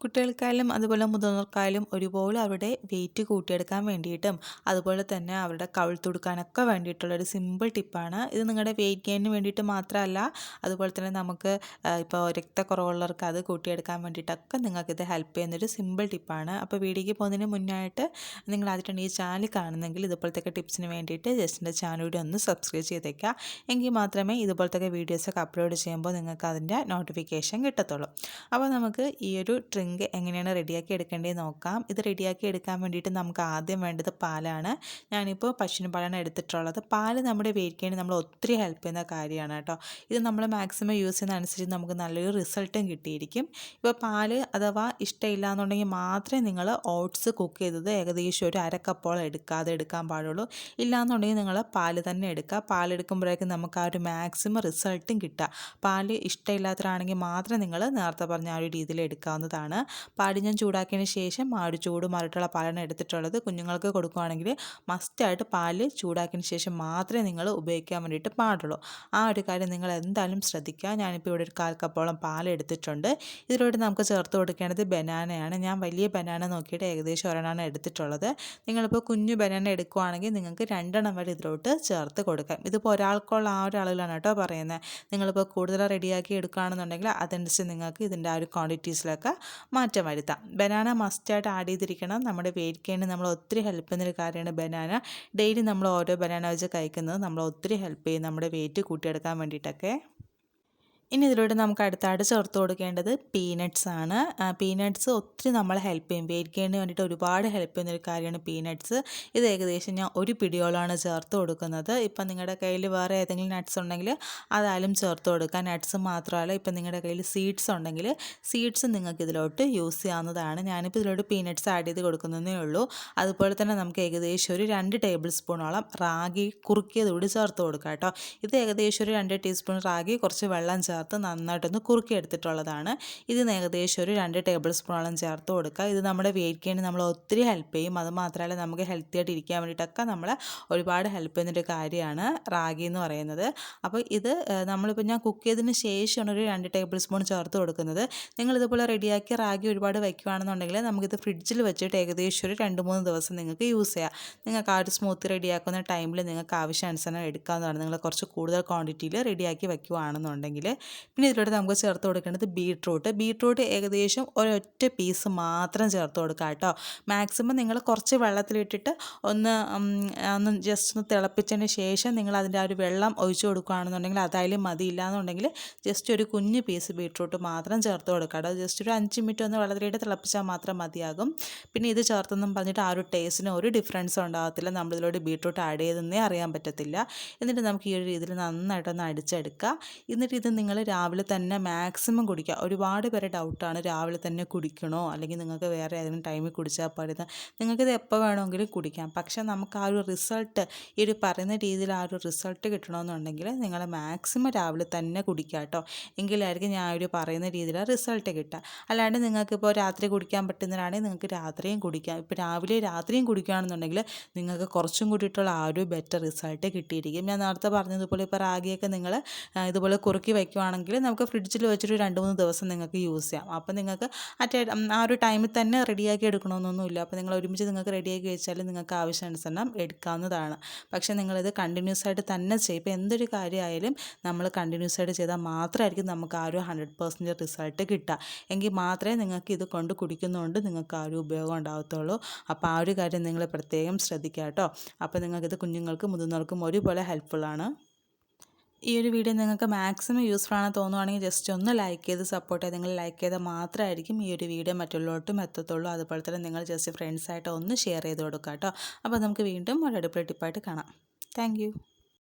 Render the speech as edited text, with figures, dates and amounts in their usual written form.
കുട്ടികൾക്കായാലും അതുപോലെ മുതിർന്നവർക്കായാലും ഒരുപോലെ അവരുടെ വെയിറ്റ് കൂട്ടിയെടുക്കാൻ വേണ്ടിയിട്ടും അതുപോലെ തന്നെ അവരുടെ കവിൾത്തുടുക്കാനൊക്കെ വേണ്ടിയിട്ടുള്ളൊരു സിമ്പിൾ ടിപ്പാണ് ഇത്. നിങ്ങളുടെ വെയിറ്റ് ഗെയിനിന് വേണ്ടിയിട്ട് മാത്രമല്ല, അതുപോലെ തന്നെ നമുക്ക് ഇപ്പോൾ രക്തക്കുറവുള്ളവർക്ക് അത് കൂട്ടിയെടുക്കാൻ വേണ്ടിയിട്ടൊക്കെ നിങ്ങൾക്കിത് ഹെൽപ്പ് ചെയ്യുന്നൊരു സിമ്പിൾ ടിപ്പാണ്. അപ്പോൾ വീഡിയോയ്ക്ക് പോകുന്നതിന് മുന്നായിട്ട് നിങ്ങൾ ആദ്യമായിട്ടാണ് ഈ ചാനൽ കാണുന്നെങ്കിൽ ഇതുപോലത്തെ ടിപ്സിന് വേണ്ടിയിട്ട് ജസ്റ്റ് എൻ്റെ ചാനൽ കൂടി ഒന്ന് സബ്സ്ക്രൈബ് ചെയ്തേക്കുക. എങ്കിൽ മാത്രമേ ഇതുപോലത്തെ വീഡിയോസൊക്കെ അപ്ലോഡ് ചെയ്യുമ്പോൾ നിങ്ങൾക്ക് അതിൻ്റെ നോട്ടിഫിക്കേഷൻ കിട്ടത്തുള്ളൂ. അപ്പോൾ നമുക്ക് ഈ ഒരു ഡ്രിങ്ക് എങ്ങനെയാണ് റെഡിയാക്കി എടുക്കേണ്ടത് നോക്കാം. ഇത് റെഡിയാക്കി എടുക്കാൻ വേണ്ടിയിട്ട് നമുക്ക് ആദ്യം വേണ്ടത് പാലാണ്. ഞാനിപ്പോൾ പശുവിൻ പാലാണ് എടുത്തിട്ടുള്ളത്. പാല് നമ്മുടെ വെയിറ്റ് ഗെയിനിന് നമ്മൾ ഒത്തിരി ഹെൽപ്പ് ചെയ്യുന്ന കാര്യമാണ് കേട്ടോ. ഇത് നമ്മൾ മാക്സിമം യൂസ് ചെയ്യുന്നതനുസരിച്ച് നമുക്ക് നല്ലൊരു റിസൾട്ടും കിട്ടിയിരിക്കും. ഇപ്പോൾ പാല് അഥവാ ഇഷ്ടമില്ല എന്നുണ്ടെങ്കിൽ മാത്രമേ നിങ്ങൾ ഓട്സ് കുക്ക് ചെയ്തത് ഏകദേശം ഒരു അരക്കപ്പോളം എടുക്കാൻ പാടുള്ളൂ. ഇല്ലയെന്നുണ്ടെങ്കിൽ നിങ്ങൾ പാല് തന്നെ എടുക്കുക. പാലെടുക്കുമ്പോഴേക്കും നമുക്ക് ആ ഒരു മാക്സിമം റിസൾട്ടും കിട്ടുക. പാല് ഇഷ്ടമില്ലാത്തവരാണെങ്കിൽ മാത്രം നിങ്ങൾ നേരത്തെ പറഞ്ഞ ആ ഒരു രീതിയിൽ എടുക്കാവുന്നതാണ്. പാല് ഞാൻ ചൂടാക്കിയതിന് ശേഷം ആ ഒരു ചൂട് മാറിയിട്ടുള്ള പാലാണ് എടുത്തിട്ടുള്ളത്. കുഞ്ഞുങ്ങൾക്ക് കൊടുക്കുകയാണെങ്കിൽ മസ്റ്റായിട്ട് പാല് ചൂടാക്കിയതിന് ശേഷം മാത്രമേ നിങ്ങൾ ഉപയോഗിക്കാൻ വേണ്ടിയിട്ട് പാടുള്ളൂ. ആ ഒരു കാര്യം നിങ്ങൾ എന്തായാലും ശ്രദ്ധിക്കുക. ഞാനിപ്പോൾ ഇവിടെ ഒരു 1/4 കപ്പോളം പാൽ എടുത്തിട്ടുണ്ട്. ഇതിലൂടെ നമുക്ക് ചേർത്ത് കൊടുക്കേണ്ടത് ബനാനയാണ്. ഞാൻ വലിയ ബനാന നോക്കിയിട്ട് ഏകദേശം ഒരെണ്ണമാണ് എടുത്തിട്ടുള്ളത്. നിങ്ങളിപ്പോൾ കുഞ്ഞു ബനാന എടുക്കുകയാണെങ്കിൽ നിങ്ങൾക്ക് 2 എണ്ണം വരെ ഇതിലോട്ട് ചേർത്ത് കൊടുക്കാം. ഇതിപ്പോൾ ഒരാൾക്കുള്ള ആ ഒരു അളവിലാണ് കേട്ടോ പറയുന്നത്. നിങ്ങളിപ്പോൾ കൂടുതൽ റെഡിയാക്കി എടുക്കുകയാണെന്നുണ്ടെങ്കിൽ അതനുസരിച്ച് നിങ്ങൾക്ക് ഇതിൻ്റെ ആ ഒരു ക്വാണ്ടിറ്റീസിലൊക്കെ മാറ്റം വരുത്താം. ബനാന മസ്റ്റായിട്ട് ആഡ് ചെയ്തിരിക്കണം. നമ്മുടെ വെയിറ്റ് ഗെയിനിന് നമ്മൾ ഒത്തിരി ഹെൽപ്പ് ചെയ്യുന്നൊരു കാര്യമാണ് ബനാന. ഡെയിലി നമ്മൾ ഓരോ ബനാന വെച്ച് കഴിക്കുന്നത് നമ്മൾ ഒത്തിരി ഹെൽപ്പ് ചെയ്യും നമ്മുടെ വെയിറ്റ് കൂട്ടിയെടുക്കാൻ വേണ്ടിയിട്ടൊക്കെ. ഇനി ഇതിലൂടെ നമുക്ക് അടുത്തായിട്ട് ചേർത്ത് കൊടുക്കേണ്ടത് പീനട്ട്സ് ആണ്. പീനട്ട്സ് ഒത്തിരി നമ്മളെ ഹെൽപ്പ് ചെയ്യും. വെയിറ്റ് ഗെയിനിന് വേണ്ടിയിട്ട് ഒരുപാട് ഹെൽപ്പ് ചെയ്യുന്നൊരു കാര്യമാണ് പീനട്ട്സ്. ഇത് ഏകദേശം ഞാൻ ഒരു പിടിയോളമാണ് ചേർത്ത് കൊടുക്കുന്നത്. ഇപ്പം നിങ്ങളുടെ കയ്യിൽ വേറെ ഏതെങ്കിലും നട്ട്സ് ഉണ്ടെങ്കിൽ അതായാലും ചേർത്ത് കൊടുക്കുക. നട്ട്സ് മാത്രമല്ല, ഇപ്പം നിങ്ങളുടെ കയ്യിൽ സീഡ്സ് ഉണ്ടെങ്കിൽ സീഡ്സ് നിങ്ങൾക്ക് ഇതിലോട്ട് യൂസ് ചെയ്യാവുന്നതാണ്. ഞാനിപ്പോൾ ഇതിലോട്ട് പീനട്ട്സ് ആഡ് ചെയ്ത് കൊടുക്കുന്നതേ ഉള്ളൂ. അതുപോലെ തന്നെ നമുക്ക് ഏകദേശം ഒരു 2 ടേബിൾ സ്പൂണോളം റാഗി കുറുക്കിയത് കൂടി ചേർത്ത് കൊടുക്കുക കേട്ടോ. ഇത് ഏകദേശം ഒരു 2 ടീസ്പൂൺ റാഗി കുറച്ച് വെള്ളം ചേർത്ത് നന്നായിട്ടൊന്ന് കുറുക്കി എടുത്തിട്ടുള്ളതാണ്. ഇതിന് ഏകദേശം ഒരു 2 ടേബിൾ സ്പൂണോളം ചേർത്ത് കൊടുക്കുക. ഇത് നമ്മുടെ വെയിറ്റ് ഗെയിന് നമ്മൾ ഒത്തിരി ഹെൽപ്പ് ചെയ്യും. അത് മാത്രമല്ല, നമുക്ക് ഹെൽത്തി ആയിട്ട് ഇരിക്കാൻ വേണ്ടിയിട്ടൊക്കെ നമ്മളെ ഒരുപാട് ഹെൽപ്പ് ചെയ്യുന്നൊരു കാര്യമാണ് റാഗി എന്ന് പറയുന്നത്. അപ്പോൾ ഇത് നമ്മളിപ്പോൾ ഞാൻ കുക്ക് ചെയ്തതിന് ശേഷമാണ് ഒരു 2 ടേബിൾ സ്പൂൺ ചേർത്ത് കൊടുക്കുന്നത്. നിങ്ങളിതുപോലെ റെഡിയാക്കി റാഗി ഒരുപാട് വയ്ക്കുകയാണെന്നുണ്ടെങ്കിൽ നമുക്കിത് ഫ്രിഡ്ജിൽ വെച്ചിട്ട് ഏകദേശം ഒരു 2-3 ദിവസം നിങ്ങൾക്ക് യൂസ് ചെയ്യാം. നിങ്ങൾക്ക് ആ ഒരു സ്മൂത്തി റെഡിയാക്കുന്ന ടൈമിൽ നിങ്ങൾക്ക് ആവശ്യാനുസരണം എടുക്കാവുന്നതാണ്. നിങ്ങൾ കുറച്ച് കൂടുതൽ ക്വാണ്ടിറ്റിയിൽ റെഡിയാക്കി വയ്ക്കുകയാണെന്നുണ്ടെങ്കിൽ. പിന്നെ ഇതിലൂടെ നമുക്ക് ചേർത്ത് കൊടുക്കേണ്ടത് ബീട്രൂട്ട് ഏകദേശം ഒരൊറ്റ പീസ് മാത്രം ചേർത്ത് കൊടുക്കുക കേട്ടോ. മാക്സിമം നിങ്ങൾ കുറച്ച് വെള്ളത്തിലിട്ടിട്ട് ഒന്ന് ജസ്റ്റ് ഒന്ന് തിളപ്പിച്ചതിന് ശേഷം നിങ്ങൾ അതിൻ്റെ ആ ഒരു വെള്ളം ഒഴിച്ചു കൊടുക്കുകയാണെന്നുണ്ടെങ്കിൽ അതായാലും മതിയില്ല എന്നുണ്ടെങ്കിൽ ജസ്റ്റ് ഒരു കുഞ്ഞ് പീസ് ബീട്രൂട്ട് മാത്രം ചേർത്ത് കൊടുക്കുക കേട്ടോ. ജസ്റ്റ് ഒരു 5 മിനിറ്റ് ഒന്ന് വെള്ളത്തിലിട്ട് തിളപ്പിച്ചാൽ മാത്രം മതിയാകും. പിന്നെ ഇത് ചേർത്തെന്നും പറഞ്ഞിട്ട് ആ ഒരു ടേസ്റ്റിന് ഒരു ഡിഫറൻസും ഉണ്ടാകത്തില്ല. നമ്മളിതിലോട്ട് ബീട്രൂട്ട് ആഡ് ചെയ്തെന്നേ അറിയാൻ പറ്റത്തില്ല. എന്നിട്ട് നമുക്ക് ഈ ഒരു രീതിയിൽ നന്നായിട്ടൊന്ന് അടിച്ചെടുക്കുക. എന്നിട്ട് ഇത് നിങ്ങൾ രാവിലെ തന്നെ മാക്സിമം കുടിക്കുക. ഒരുപാട് പേരെ ഡൗട്ടാണ് രാവിലെ തന്നെ കുടിക്കണോ അല്ലെങ്കിൽ നിങ്ങൾക്ക് വേറെ ഏതെങ്കിലും ടൈമിൽ കുടിച്ചാൽ പോരുത്. നിങ്ങൾക്കിത് എപ്പോൾ വേണമെങ്കിലും കുടിക്കാം. പക്ഷേ നമുക്ക് ആ ഒരു റിസൾട്ട് ഈ ഒരു പറയുന്ന രീതിയിൽ ആ ഒരു റിസൾട്ട് കിട്ടണമെന്നുണ്ടെങ്കിൽ നിങ്ങൾ മാക്സിമം രാവിലെ തന്നെ കുടിക്കുക കേട്ടോ. എങ്കിലായിരിക്കും ഞാൻ ഒരു പറയുന്ന രീതിയിൽ റിസൾട്ട് കിട്ടുക. അല്ലാണ്ട് നിങ്ങൾക്കിപ്പോൾ രാത്രി കുടിക്കാൻ പറ്റുന്നവരാണെങ്കിൽ നിങ്ങൾക്ക് രാത്രിയും കുടിക്കാം. ഇപ്പോൾ രാവിലെ രാത്രിയും കുടിക്കുകയാണെന്നുണ്ടെങ്കിൽ നിങ്ങൾക്ക് കുറച്ചും കൂടിയിട്ടുള്ള ആ ഒരു ബെറ്റർ റിസൾട്ട് കിട്ടിയിരിക്കും. ഞാൻ നേരത്തെ പറഞ്ഞതുപോലെ ഇപ്പോൾ റാഗിയൊക്കെ നിങ്ങൾ ഇതുപോലെ കുറുക്കി വയ്ക്കുവാണെങ്കിൽ നമുക്ക് ഫ്രിഡ്ജിൽ വെച്ചിട്ട് 2-3 ദിവസം നിങ്ങൾക്ക് യൂസ് ചെയ്യാം. അപ്പോൾ നിങ്ങൾക്ക് ആ ഒരു ടൈമിൽ തന്നെ റെഡിയാക്കി എടുക്കണമെന്നൊന്നുമില്ല. അപ്പോൾ നിങ്ങൾ ഒരുമിച്ച് നിങ്ങൾക്ക് റെഡിയാക്കി വെച്ചാൽ നിങ്ങൾക്ക് ആവശ്യാനുസരണം എടുക്കാവുന്നതാണ്. പക്ഷേ നിങ്ങളിത് കണ്ടിന്യൂസ് ആയിട്ട് തന്നെ ചെയ്യും. ഇപ്പോൾ എന്തൊരു കാര്യമായാലും നമ്മൾ കണ്ടിന്യൂസ് ആയിട്ട് ചെയ്താൽ മാത്രമായിരിക്കും നമുക്ക് ആ ഒരു 100% റിസൾട്ട് കിട്ടുക. എങ്കിൽ മാത്രമേ നിങ്ങൾക്ക് ഇത് കൊണ്ട് കുടിക്കുന്നതുകൊണ്ട് നിങ്ങൾക്ക് ആ ഒരു ഉപയോഗം ഉണ്ടാകത്തുള്ളൂ. അപ്പോൾ ആ ഒരു കാര്യം നിങ്ങൾ പ്രത്യേകം ശ്രദ്ധിക്കുക കേട്ടോ. അപ്പോൾ നിങ്ങൾക്കിത് കുഞ്ഞുങ്ങൾക്കും മുതിർന്നവർക്കും ഒരുപോലെ ഹെൽപ്ഫുള്ളാണ്. ഈ ഒരു വീഡിയോ നിങ്ങൾക്ക് മാക്സിമം യൂസ്ഫുൾ ആണെന്ന് തോന്നുവാണെങ്കിൽ ജസ്റ്റ് ഒന്ന് ലൈക്ക് ചെയ്ത് സപ്പോർട്ട് ചെയ്ത് നിങ്ങൾ ലൈക്ക് ചെയ്താൽ മാത്രമായിരിക്കും ഈ ഒരു വീഡിയോ മറ്റുള്ളവരോട്ടും എത്തത്തുള്ളൂ. അതുപോലെ തന്നെ നിങ്ങൾ ജസ്റ്റ് ഫ്രണ്ട്സായിട്ട് ഒന്ന് ഷെയർ ചെയ്ത് കൊടുക്കുക കേട്ടോ. അപ്പോൾ നമുക്ക് വീണ്ടും ഒരു അടിപൊളി ടിപ്പായിട്ട് കാണാം. താങ്ക്